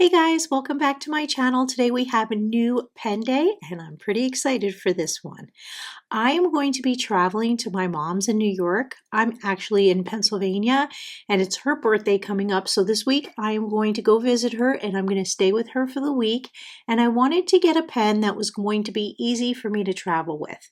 Hey guys, welcome back to my channel. Today we have a new pen day and I'm pretty excited for this one. I am going to be traveling to my mom's in New York. I'm actually in Pennsylvania and it's her birthday coming up. So this week I am going to go visit her and I'm going to stay with her for the week. And I wanted to get a pen that was going to be easy for me to travel with.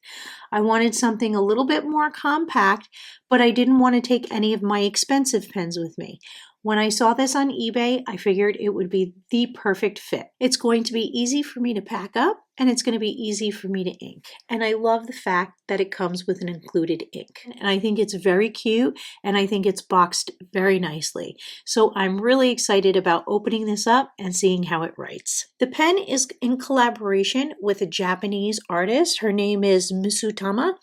I wanted something a little bit more compact, but I didn't want to take any of my expensive pens with me. When I saw this on eBay, I figured it would be the perfect fit. It's going to be easy for me to pack up and it's going to be easy for me to ink. And I love the fact that it comes with an included ink. And I think it's very cute and I think it's boxed very nicely. So I'm really excited about opening this up and seeing how it writes. The pen is in collaboration with a Japanese artist. Her name is Mizutama.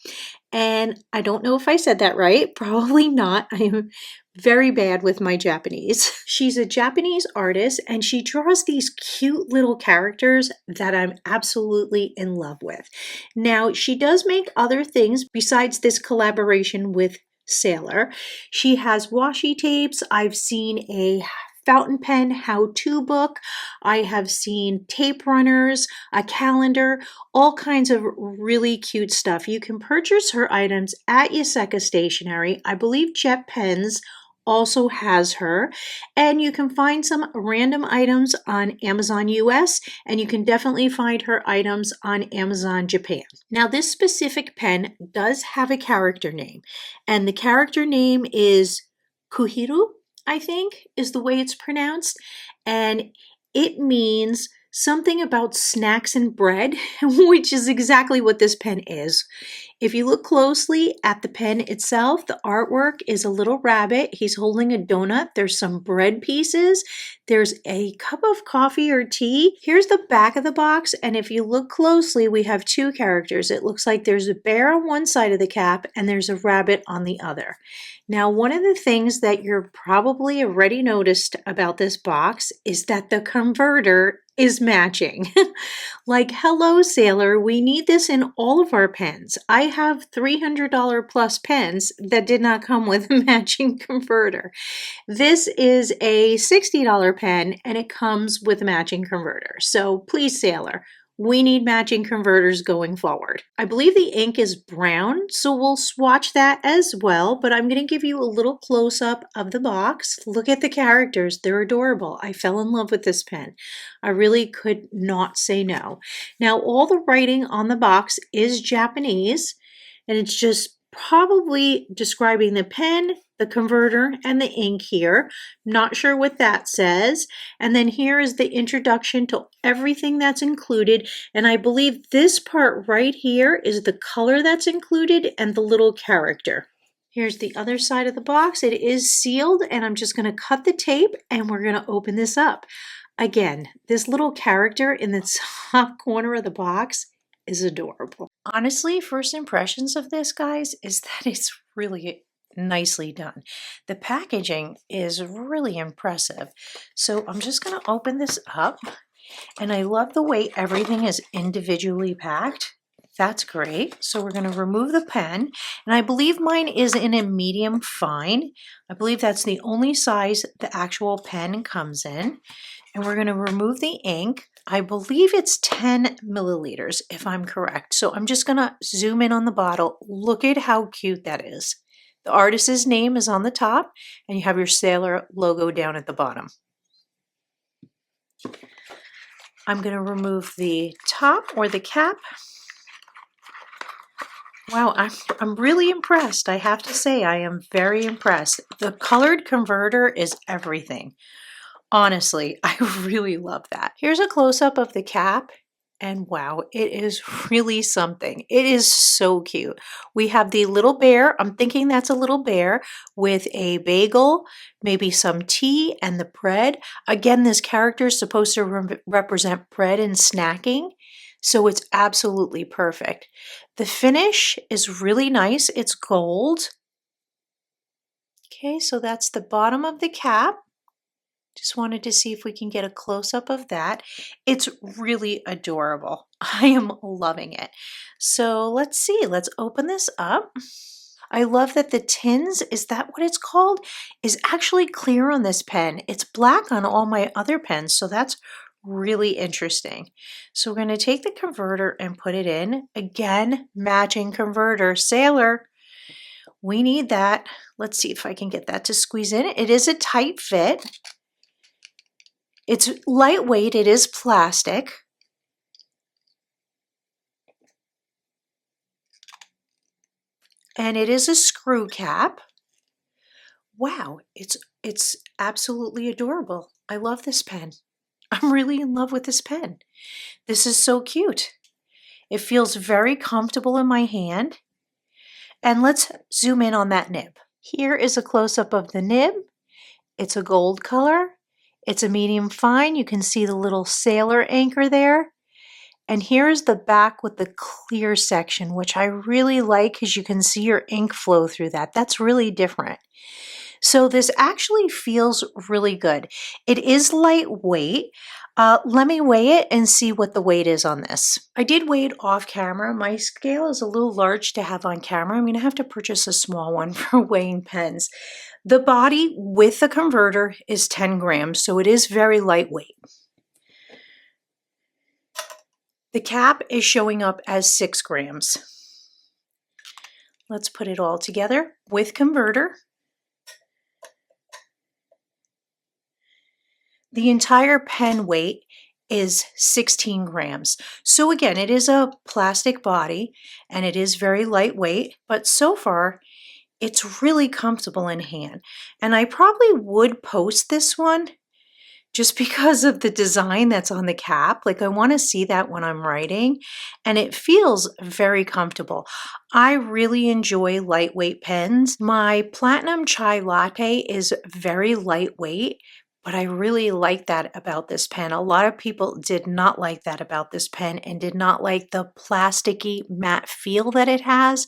And I don't know if I said that right, probably not. I am very bad with my Japanese. She's a Japanese artist and she draws these cute little characters that I'm absolutely in love with. Now, she does make other things besides this collaboration with Sailor. She has washi tapes. I've seen a fountain pen how-to book. I have seen tape runners, a calendar, all kinds of really cute stuff. You can purchase her items at Yaseka Stationery. I believe Jet Pens also has her, and you can find some random items on Amazon US, and you can definitely find her items on Amazon Japan. Now, this specific pen does have a character name, and the character name is Kohiru, I think is the way it's pronounced, and it means something about snacks and bread, which is exactly what this pen is. If you look closely at the pen itself, the artwork is a little rabbit. He's holding a donut. There's some bread pieces. There's a cup of coffee or tea. Here's the back of the box, and if you look closely, we have two characters. It looks like there's a bear on one side of the cap and there's a rabbit on the other. Now, one of the things that you're probably already noticed about this box is that the converter is matching. Like, hello, Sailor, we need this in all of our pens. I have $300 plus pens that did not come with a matching converter. This is a $60 pen and it comes with a matching converter. So please, Sailor, we need matching converters going forward. I believe the ink is brown, so we'll swatch that as well, but I'm going to give you a little close-up of the box. Look at the characters. They're adorable. I fell in love with this pen. I really could not say no. Now, all the writing on the box is Japanese, and it's just probably describing the pen, the converter, and the ink here. Not sure what that says. And then here is the introduction to everything that's included. And I believe this part right here is the color that's included and the little character. Here's the other side of the box. It is sealed, and I'm just going to cut the tape and we're going to open this up. Again, this little character in the top corner of the box is adorable. Honestly, first impressions of this, guys, is that it's really nicely done. The packaging is really impressive. So I'm just going to open this up, and I love the way everything is individually packed. That's great. So we're going to remove the pen, and I believe mine is in a medium fine. I believe that's the only size the actual pen comes in. And we're going to remove the ink. I believe it's 10 milliliters, if I'm correct. So I'm just going to zoom in on the bottle. Look at how cute that is. The artist's name is on the top, and you have your Sailor logo down at the bottom. I'm going to remove the top or the cap. Wow, I'm really impressed. I have to say, I am very impressed. The colored converter is everything. Honestly, I really love that. Here's a close-up of the cap, and wow, it is really something. It is so cute. We have the little bear. I'm thinking that's a little bear with a bagel, maybe some tea, and the bread. Again, this character is supposed to represent bread and snacking, so it's absolutely perfect. The finish is really nice. It's gold. Okay, so that's the bottom of the cap. Just wanted to see if we can get a close-up of that. It's really adorable. I am loving it. So let's see, let's open this up. I love that the tins, is that what it's called, is actually clear on this pen. It's black on all my other pens, so that's really interesting. So we're going to take the converter and put it in. Again, matching converter. Sailor, we need that. Let's see if I can get that to squeeze in. It is a tight fit. It's lightweight. It is plastic. And it is a screw cap. Wow, it's absolutely adorable. I love this pen. I'm really in love with this pen. This is so cute. It feels very comfortable in my hand. And let's zoom in on that nib. Here is a close-up of the nib. It's a gold color. It's a medium fine. You can see the little sailor anchor there. And here's the back with the clear section, which I really like because you can see your ink flow through that. That's really different. So this actually feels really good. It is lightweight. Let me weigh it and see what the weight is on this. I did weigh it off camera. My scale is a little large to have on camera. I'm going to have to purchase a small one for weighing pens. The body with the converter is 10 grams, so it is very lightweight. The cap is showing up as 6 grams. Let's put it all together with converter. The entire pen weight is 16 grams. So again, it is a plastic body and it is very lightweight, but so far it's really comfortable in hand. And I probably would post this one just because of the design that's on the cap. Like I want to see that when I'm writing, and it feels very comfortable. I really enjoy lightweight pens. My Platinum Chai Latte is very lightweight, but I really like that about this pen. A lot of people did not like that about this pen and did not like the plasticky matte feel that it has,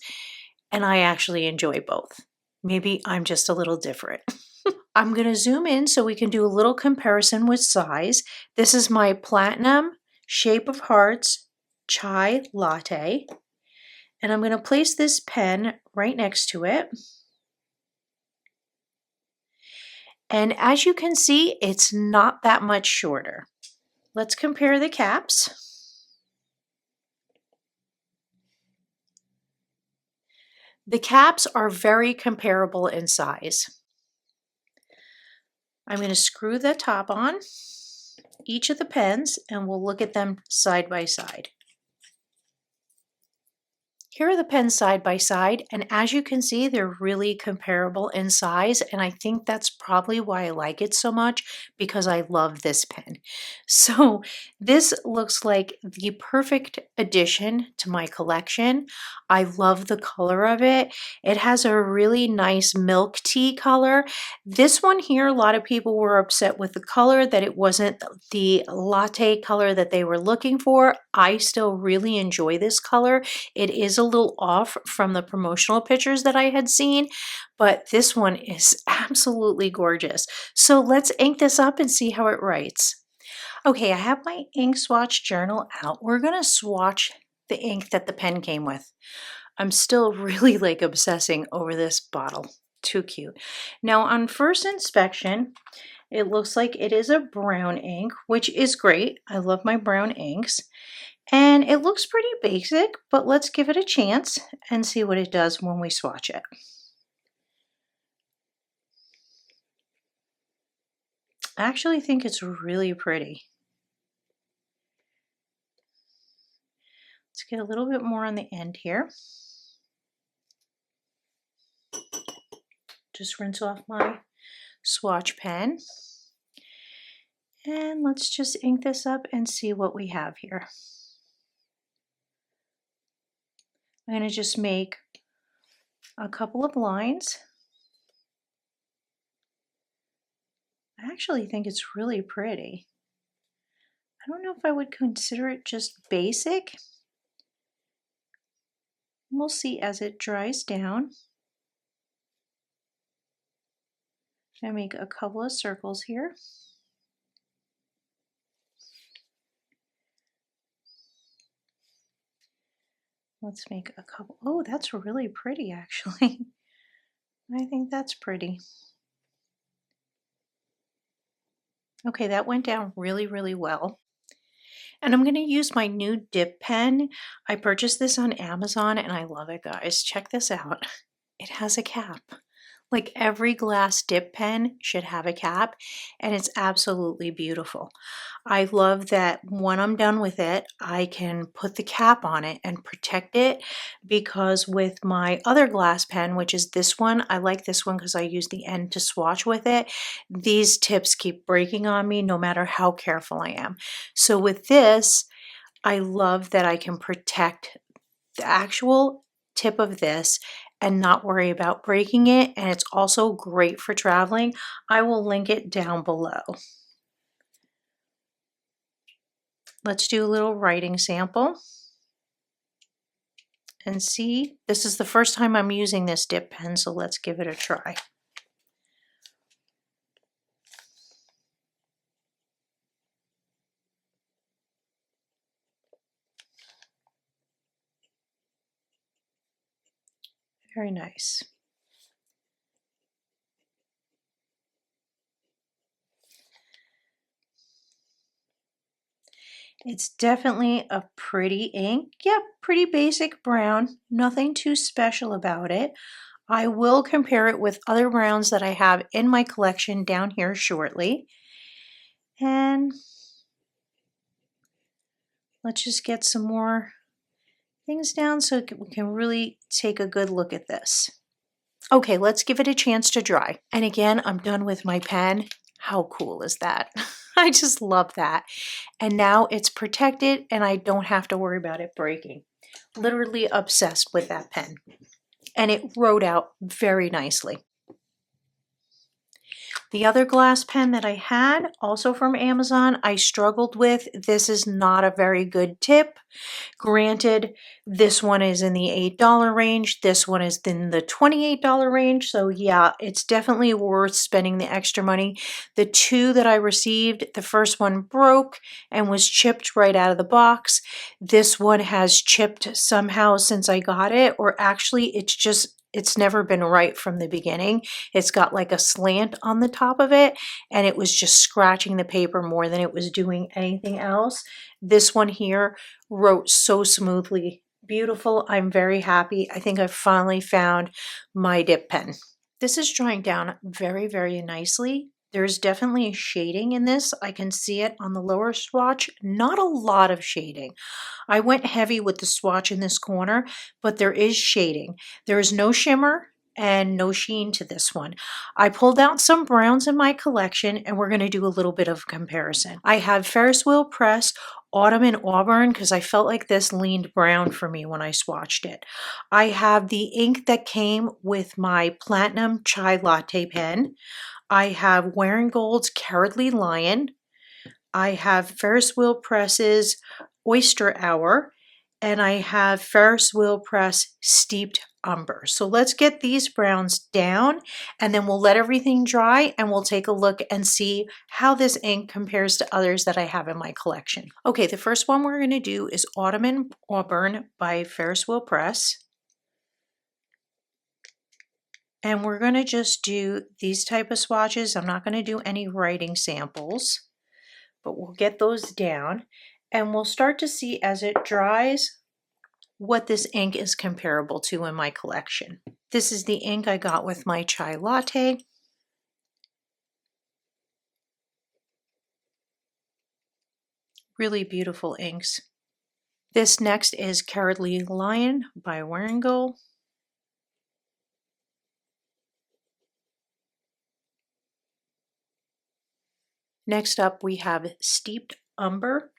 and I actually enjoy both. Maybe I'm just a little different. I'm going to zoom in so we can do a little comparison with size. This is my Platinum Shape of Hearts Chai Latte, and I'm going to place this pen right next to it. And as you can see, it's not that much shorter. Let's compare the caps. The caps are very comparable in size. I'm going to screw the top on each of the pens and we'll look at them side by side. Here are the pens side by side, and as you can see, they're really comparable in size, and I think that's probably why I like it so much, because I love this pen. So this looks like the perfect addition to my collection. I love the color of it. It has a really nice milk tea color. This one here, a lot of people were upset with the color, that it wasn't the latte color that they were looking for. I still really enjoy this color. It is a little off from the promotional pictures that I had seen, but this one is absolutely gorgeous. So let's ink this up and see how it writes. Okay, I have my Ink Swatch Journal out. We're going to swatch the ink that the pen came with. I'm still really like obsessing over this bottle. Too cute. Now on first inspection, it looks like it is a brown ink, which is great. I love my brown inks. And it looks pretty basic, but let's give it a chance and see what it does when we swatch it. I actually think it's really pretty. Let's get a little bit more on the end here. Just rinse off my swatch pen. And let's just ink this up and see what we have here. I'm going to just make a couple of lines. I actually think it's really pretty. I don't know if I would consider it just basic. We'll see as it dries down. I make a couple of circles here. Let's make a couple. Oh, that's really pretty actually. I think that's pretty. Okay, that went down really, really well. And I'm going to use my new dip pen. I purchased this on Amazon and I love it, guys. Check this out. It has a cap. Like every glass dip pen should have a cap, and it's absolutely beautiful. I love that when I'm done with it, I can put the cap on it and protect it, because with my other glass pen, which is this one, I like this one because I use the end to swatch with it. These tips keep breaking on me no matter how careful I am. So with this, I love that I can protect the actual tip of this and not worry about breaking it, and it's also great for traveling. I will link it down below. Let's do a little writing sample and see. This is the first time I'm using this dip pen, so let's give it a try. Very nice. It's definitely a pretty ink. Yep, pretty basic brown. Nothing too special about it. I will compare it with other browns that I have in my collection down here shortly. And let's just get some more things down so we can really take a good look at this. Okay, let's give it a chance to dry. And again, I'm done with my pen. How cool is that? I just love that. And now it's protected and I don't have to worry about it breaking. Literally obsessed with that pen. And it wrote out very nicely. The other glass pen that I had, also from Amazon, I struggled with. This is not a very good tip. Granted, this one is in the $8 range. This one is in the $28 range. So yeah, it's definitely worth spending the extra money. The two that I received, the first one broke and was chipped right out of the box. This one has chipped somehow since I got it, or actually it's never been right from the beginning. It's got like a slant on the top of it, and it was just scratching the paper more than it was doing anything else. This one here wrote so smoothly. Beautiful. I'm very happy. I think I've finally found my dip pen. This is drying down very, very nicely. There's definitely shading in this. I can see it on the lower swatch. Not a lot of shading. I went heavy with the swatch in this corner, but there is shading. There is no shimmer and no sheen to this one. I pulled out some browns in my collection and we're going to do a little bit of comparison. I have Ferris Wheel Press Autumn in Auburn because I felt like this leaned brown for me when I swatched it. I have the ink that came with my Platinum Chai Latte pen. I have Wearing Gold's Cowardly Lion. I have Ferris Wheel Press's Oyster Hour, and I have Ferris Wheel Press Steeped Umber. So let's get these browns down and then we'll let everything dry and we'll take a look and see how this ink compares to others that I have in my collection. Okay, the first one we're going to do is Autumn in Auburn by Ferris Wheel Press. And we're going to just do these type of swatches. I'm not going to do any writing samples, but we'll get those down and we'll start to see as it dries what this ink is comparable to in my collection. This is the ink I got with my chai latte. Really beautiful inks. This next is Cowardly Lion by Wearing Gold. Next up we have Steeped Umber.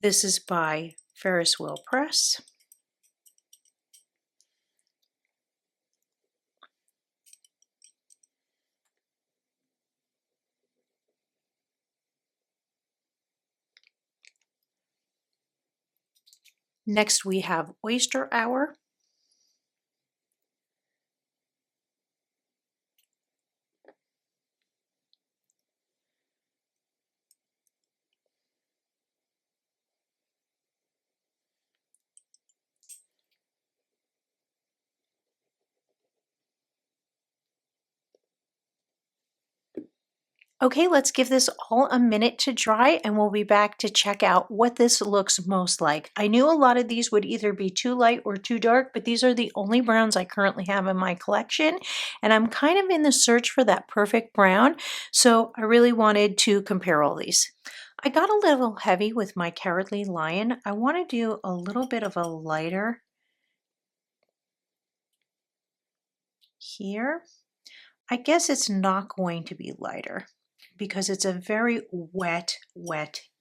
This is by Ferris Wheel Press. Next we have Oyster Hour. Okay, let's give this all a minute to dry and we'll be back to check out what this looks most like. I knew a lot of these would either be too light or too dark, but these are the only browns I currently have in my collection. And I'm kind of in the search for that perfect brown. So I really wanted to compare all these. I got a little heavy with my Cowardly Lion. I want to do a little bit of a lighter here. I guess it's not going to be lighter because it's a very wet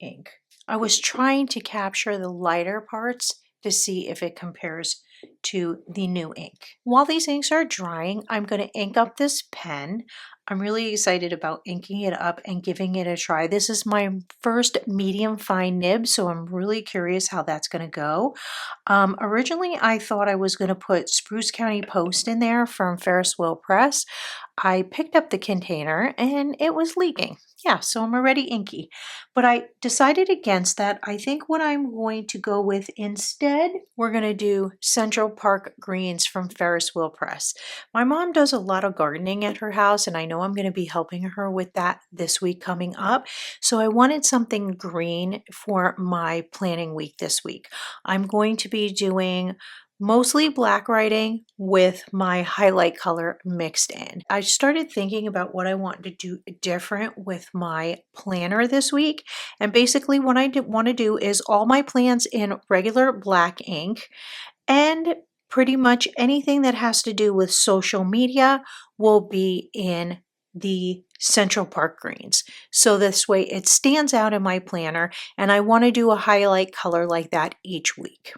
ink. I was trying to capture the lighter parts to see if it compares to the new ink. While these inks are drying, I'm going to ink up this pen. I'm really excited about inking it up and giving it a try. This is my first medium fine nib, so I'm really curious how that's going to go. Originally, I thought I was going to put Spruce County Post in there from Ferris Wheel Press. I picked up the container and it was leaking. Yeah, so I'm already inky. But I decided against that. I think what I'm going to go with instead, we're going to do Central Park Greens from Ferris Wheel Press. My mom does a lot of gardening at her house, and I know I'm going to be helping her with that this week coming up. So I wanted something green for my planning week this week. I'm going to be doing mostly black writing with my highlight color mixed in. I started thinking about what I want to do different with my planner this week. And basically what I want to do is all my plans in regular black ink, and pretty much anything that has to do with social media will be in the Central Park greens. So this way it stands out in my planner, and I want to do a highlight color like that each week.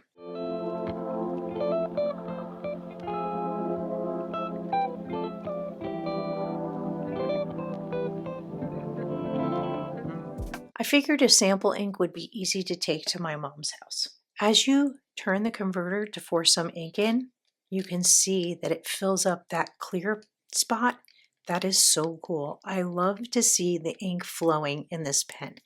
I figured a sample ink would be easy to take to my mom's house. As you turn the converter to force some ink in, you can see that it fills up that clear spot. That is so cool. I love to see the ink flowing in this pen.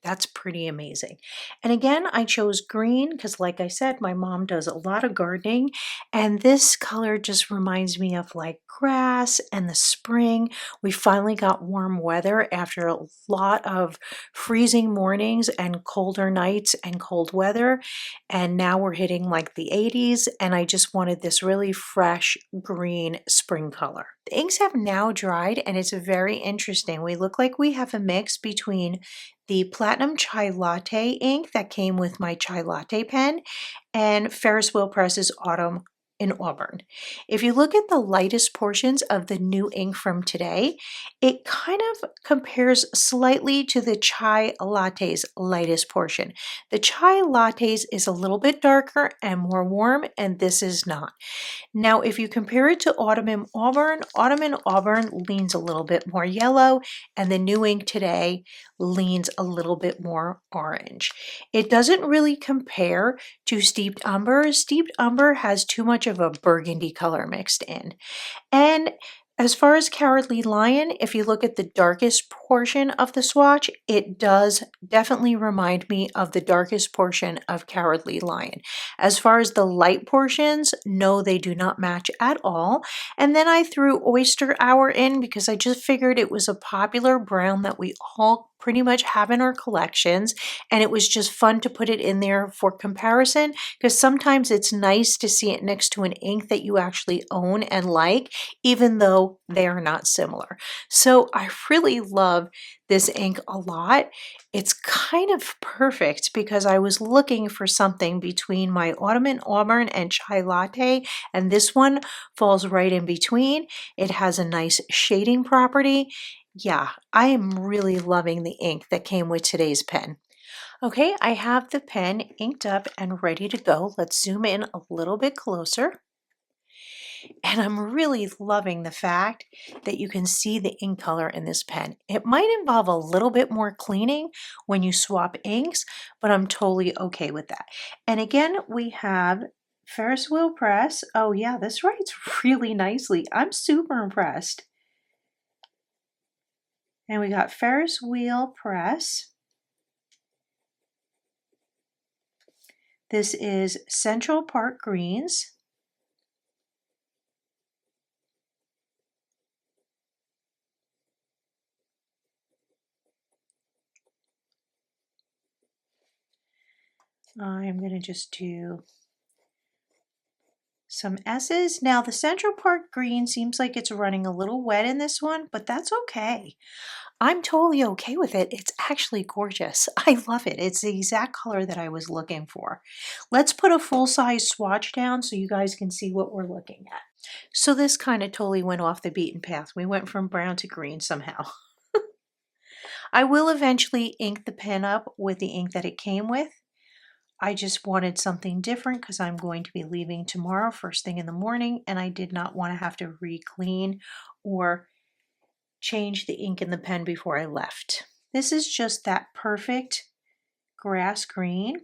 That's pretty amazing. And again, I chose green because, like I said, my mom does a lot of gardening, and this color just reminds me of like grass and the spring. We finally got warm weather after a lot of freezing mornings and colder nights and cold weather, and now we're hitting like the 80s, and I just wanted this really fresh green spring color. The inks have now dried, and it's very interesting. We look like we have a mix between the Platinum Chai Latte ink that came with my Chai Latte pen and Ferris Wheel Press's Autumn in Auburn. If you look at the lightest portions of the new ink from today, it kind of compares slightly to the Chai Latte's lightest portion. The Chai Latte's is a little bit darker and more warm, and this is not. Now, if you compare it to Autumn in Auburn leans a little bit more yellow, and the new ink today leans a little bit more orange. It doesn't really compare to Steeped Umber. Steeped Umber has too much of a burgundy color mixed in. And as far as Cowardly Lion, if you look at the darkest portion of the swatch, it does definitely remind me of the darkest portion of Cowardly Lion. As far as the light portions, no, they do not match at all. And then I threw Oyster Hour in because I just figured it was a popular brown that we all pretty much have in our collections, and it was just fun to put it in there for comparison, because sometimes it's nice to see it next to an ink that you actually own and like, even though they are not similar. So I really love this ink a lot. It's kind of perfect because I was looking for something between my Autumn in Auburn and Chai Latte, and this one falls right in between. It has a nice shading property. Yeah, I am really loving the ink that came with today's pen. Okay, I have the pen inked up and ready to go. Let's zoom in a little bit closer. And I'm really loving the fact that you can see the ink color in this pen. It might involve a little bit more cleaning when you swap inks, but I'm totally okay with that. And again, we have Ferris Wheel Press. Oh yeah, this writes really nicely. I'm super impressed. And we got Ferris Wheel Press. This is Central Park Greens. I'm going to just do some S's. Now the Central Park green seems like it's running a little wet in this one, but that's okay. I'm totally okay with it. It's actually gorgeous. I love it. It's the exact color that I was looking for. Let's put a full-size swatch down so you guys can see what we're looking at. So this kind of totally went off the beaten path. We went from brown to green somehow. I will eventually ink the pen up with the ink that it came with. I just wanted something different because I'm going to be leaving tomorrow first thing in the morning, and I did not want to have to re-clean or change the ink in the pen before I left. This is just that perfect grass green.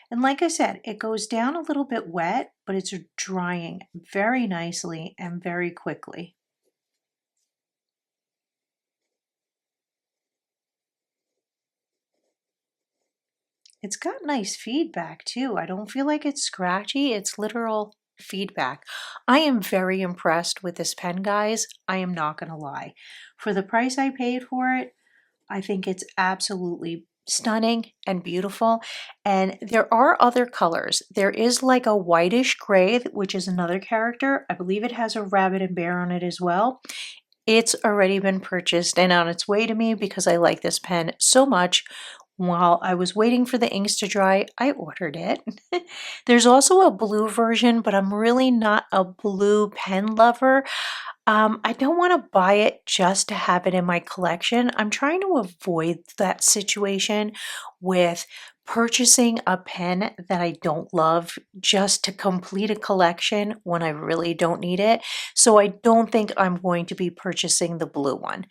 And like I said, it goes down a little bit wet, but it's drying very nicely and very quickly. It's got nice feedback too. I don't feel like it's scratchy. It's literal feedback. I am very impressed with this pen, guys. I am not going to lie. For the price I paid for it, I think it's absolutely stunning and beautiful. And there are other colors. There is like a whitish gray, which is another character. I believe it has a rabbit and bear on it as well. It's already been purchased and on its way to me because I like this pen so much. While I was waiting for the inks to dry, I ordered it. There's also a blue version, but I'm really not a blue pen lover. I don't want to buy it just to have it in my collection. I'm trying to avoid that situation with purchasing a pen that I don't love just to complete a collection when I really don't need it. So I don't think I'm going to be purchasing the blue one.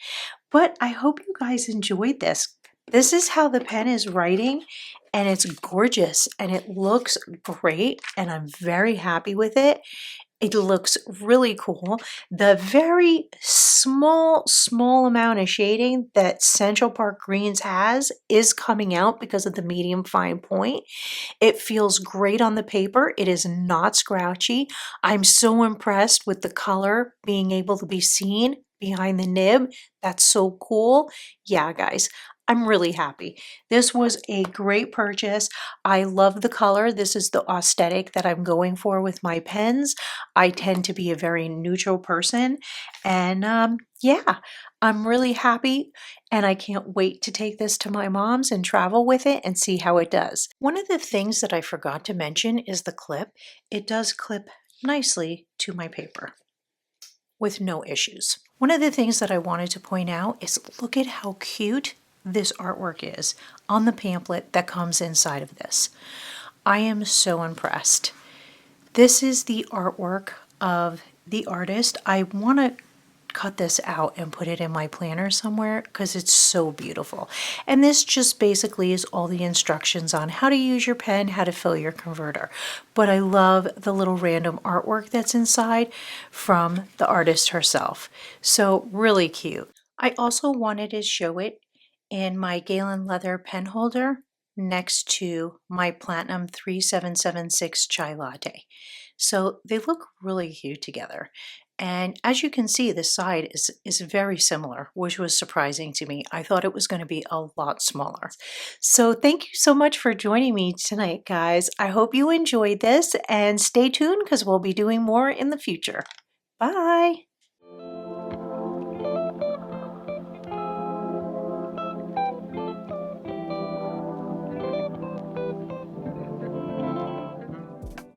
But I hope you guys enjoyed this. This is how the pen is writing, and it's gorgeous and it looks great, and I'm very happy with it. It looks really cool. The very small amount of shading that Central Park Greens has is coming out because of the medium fine point. It feels great on the paper. It is not scratchy. I'm so impressed with the color being able to be seen behind the nib. That's so cool. Yeah, guys, I'm really happy. This was a great purchase. I love the color. This is the aesthetic that I'm going for with my pens. I tend to be a very neutral person, and yeah, I'm really happy, and I can't wait to take this to my mom's and travel with it and see how it does. One of the things that I forgot to mention is the clip. It does clip nicely to my paper with no issues. One of the things that I wanted to point out is look at how cute this artwork is on the pamphlet that comes inside of this. I am so impressed. This is the artwork of the artist. I want to cut this out and put it in my planner somewhere because it's so beautiful. And this just basically is all the instructions on how to use your pen, how to fill your converter. But I love the little random artwork that's inside from the artist herself. So really cute. I also wanted to show it in my Galen leather pen holder next to my Platinum 3776 chai latte. So they look really cute together. And as you can see, the side is very similar, which was surprising to me. I thought it was going to be a lot smaller. So thank you so much for joining me tonight, guys. I hope you enjoyed this, and stay tuned because we'll be doing more in the future. Bye.